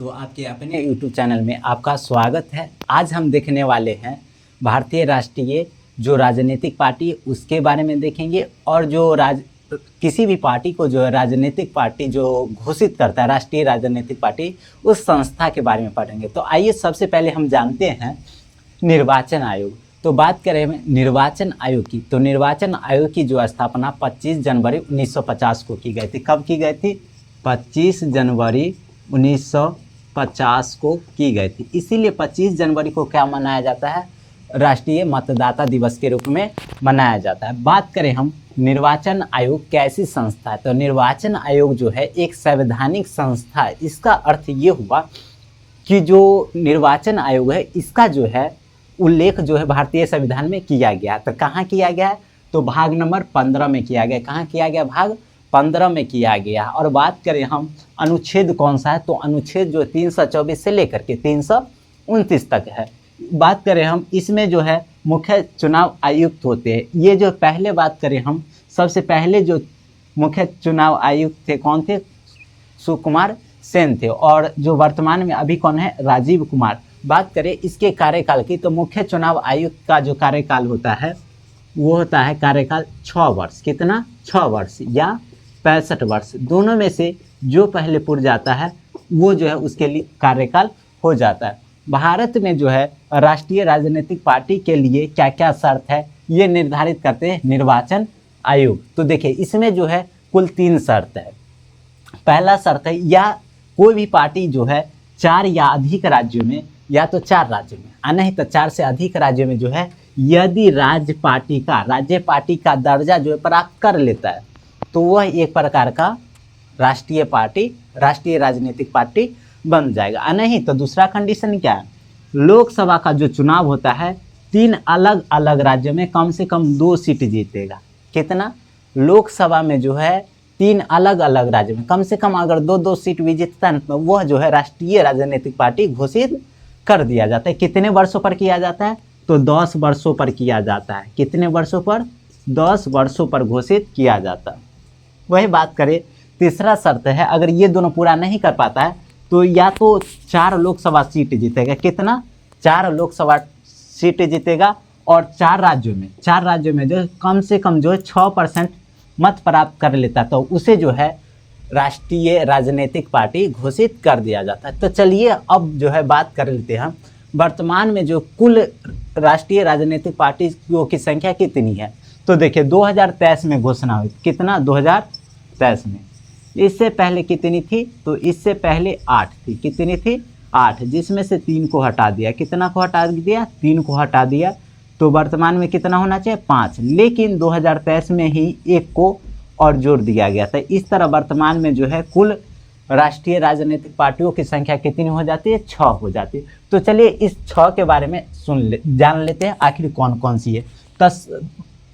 तो आपके अपने YouTube चैनल में आपका स्वागत है। आज हम देखने वाले हैं भारतीय राष्ट्रीय जो राजनीतिक पार्टी उसके बारे में देखेंगे और जो किसी भी पार्टी को जो राजनीतिक पार्टी जो घोषित करता है राष्ट्रीय राजनीतिक पार्टी उस संस्था के बारे में पढ़ेंगे। तो आइए सबसे पहले हम जानते हैं निर्वाचन आयोग। तो बात करें निर्वाचन आयोग की, तो निर्वाचन आयोग की जो स्थापना 25 जनवरी 1950 को की गई थी। कब की गई थी? 25 जनवरी 1950 को की गई थी। इसीलिए 25 जनवरी को क्या मनाया जाता है? राष्ट्रीय मतदाता दिवस के रूप में मनाया जाता है। बात करें हम निर्वाचन आयोग कैसी संस्था है, तो निर्वाचन आयोग जो है एक संवैधानिक संस्था है। इसका अर्थ ये हुआ कि जो निर्वाचन आयोग है इसका जो है उल्लेख जो है भारतीय संविधान में किया गया। तो कहाँ किया गया है? तो भाग नंबर 15 में किया गया। कहाँ किया गया? भाग 15 में किया गया। और बात करें हम अनुच्छेद कौन सा है, तो अनुच्छेद जो 324 से लेकर के 329 तक है। बात करें हम इसमें जो है मुख्य चुनाव आयुक्त होते हैं। ये जो पहले बात करें हम सबसे पहले जो मुख्य चुनाव आयुक्त थे कौन थे? सुकुमार सेन थे। और जो वर्तमान में अभी कौन है? राजीव कुमार। बात करें इसके कार्यकाल की, तो मुख्य चुनाव आयुक्त का जो कार्यकाल होता है वो होता है कार्यकाल 6 वर्ष। कितना? 6 वर्ष या 65 वर्ष, दोनों में से जो पहले पूर्व जाता है वो जो है उसके लिए कार्यकाल हो जाता है। भारत में जो है राष्ट्रीय राजनीतिक पार्टी के लिए क्या क्या शर्त है ये निर्धारित करते हैं निर्वाचन आयोग। तो देखिए इसमें जो है कुल 3 शर्त है। पहला शर्त है या कोई भी पार्टी जो है 4 या अधिक राज्यों में, या तो 4 राज्यों में नहीं तो 4 से अधिक राज्यों में जो है यदि राज्य पार्टी का दर्जा जो है प्राप्त कर लेता है तो वह एक प्रकार का राष्ट्रीय राजनीतिक पार्टी बन जाएगा। नहीं तो दूसरा कंडीशन क्या है? लोकसभा का जो चुनाव होता है 3 अलग अलग राज्यों में कम से कम 2 सीट जीतेगा। कितना? लोकसभा में जो है 3 अलग अलग राज्यों में कम से कम अगर 2-2 सीट भी जीतता है तो वह जो है राष्ट्रीय राजनीतिक पार्टी घोषित कर दिया जाता है। कितने वर्षों पर किया जाता है? तो 10 वर्षों पर किया जाता है। कितने वर्षों पर? 10 वर्षों पर घोषित किया जाता है। वही बात करें तीसरा शर्त है, अगर ये दोनों पूरा नहीं कर पाता है तो या तो 4 लोकसभा सीट जीतेगा। कितना? 4 लोकसभा सीट जीतेगा और 4 राज्यों में जो कम से कम जो है 6% मत प्राप्त कर लेता तो उसे जो है राष्ट्रीय राजनीतिक पार्टी घोषित कर दिया जाता है। तो चलिए अब जो है बात कर लेते हैं वर्तमान में जो कुल राष्ट्रीय राजनीतिक पार्टियों की संख्या कितनी है। तो देखिए 2023 में घोषणा हुई। कितना? 2023 में। इससे पहले कितनी थी? तो इससे पहले 8 थी। कितनी थी? 8, जिसमें से 3 को हटा दिया। कितना को हटा दिया? 3 को हटा दिया। तो वर्तमान में कितना होना चाहिए? 5, लेकिन 2023 में ही 1 को और जोड़ दिया गया था। इस तरह वर्तमान में जो है कुल राष्ट्रीय राजनीतिक पार्टियों की संख्या कितनी हो जाती है? 6 हो जाती है। तो चलिए इस 6 के बारे में जान लेते हैं आखिर कौन कौन सी है। तो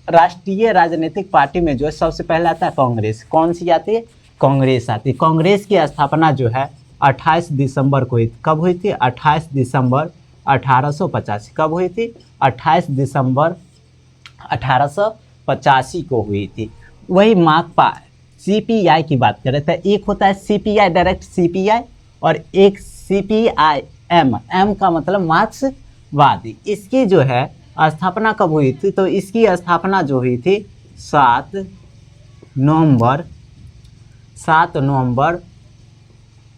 राष्ट्रीय राजनीतिक पार्टी में जो है सबसे पहले आता है कांग्रेस। कौन सी आती है? कांग्रेस आती है। कांग्रेस की स्थापना जो है 28 दिसंबर को हुई। कब हुई थी? 28 दिसंबर 1885। कब हुई थी? 28 दिसंबर 1885 को हुई थी। वही माकपा सीपीआई की बात कर रहे थे। एक होता है सीपीआई, डायरेक्ट सीपीआई, और एक सीपीआई एम का मतलब मार्क्सवादी। इसकी जो है स्थापना कब हुई थी? तो इसकी स्थापना जो हुई थी 7 नवंबर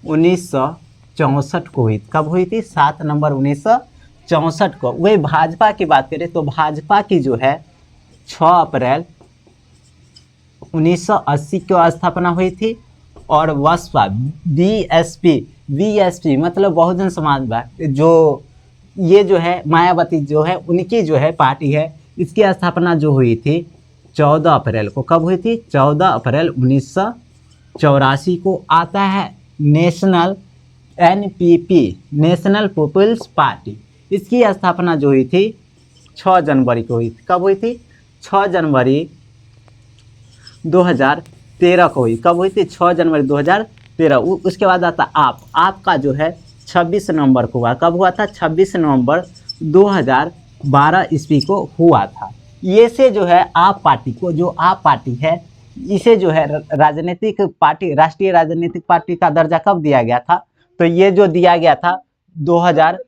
1964 को हुई। कब हुई थी? 7 नवंबर 1964 को। वही भाजपा की बात करें तो भाजपा की जो है 6 अप्रैल 1980 को स्थापना हुई थी। और बसपा बीएसपी मतलब बहुजन समाज पार्टी, जो ये जो है मायावती जो है उनकी जो है पार्टी है, इसकी स्थापना जो हुई थी 14 अप्रैल को। कब हुई थी? 14 अप्रैल 1984 को। आता है National NPP, National People's Party. इसकी स्थापना जो हुई थी 6 जनवरी को हुई थी। कब हुई थी? 6 जनवरी 2013 को हुई। कब हुई थी? 6 जनवरी 2013। उसके बाद आता आपका जो है 26 नवंबर को हुआ। कब हुआ था? 26 नवंबर 2012 ईस्वी को हुआ था। ये से जो है आप पार्टी को, जो आप पार्टी है इसे जो है राजनीतिक पार्टी, राष्ट्रीय राजनीतिक पार्टी का दर्जा कब दिया गया था? तो ये जो दिया गया था 2000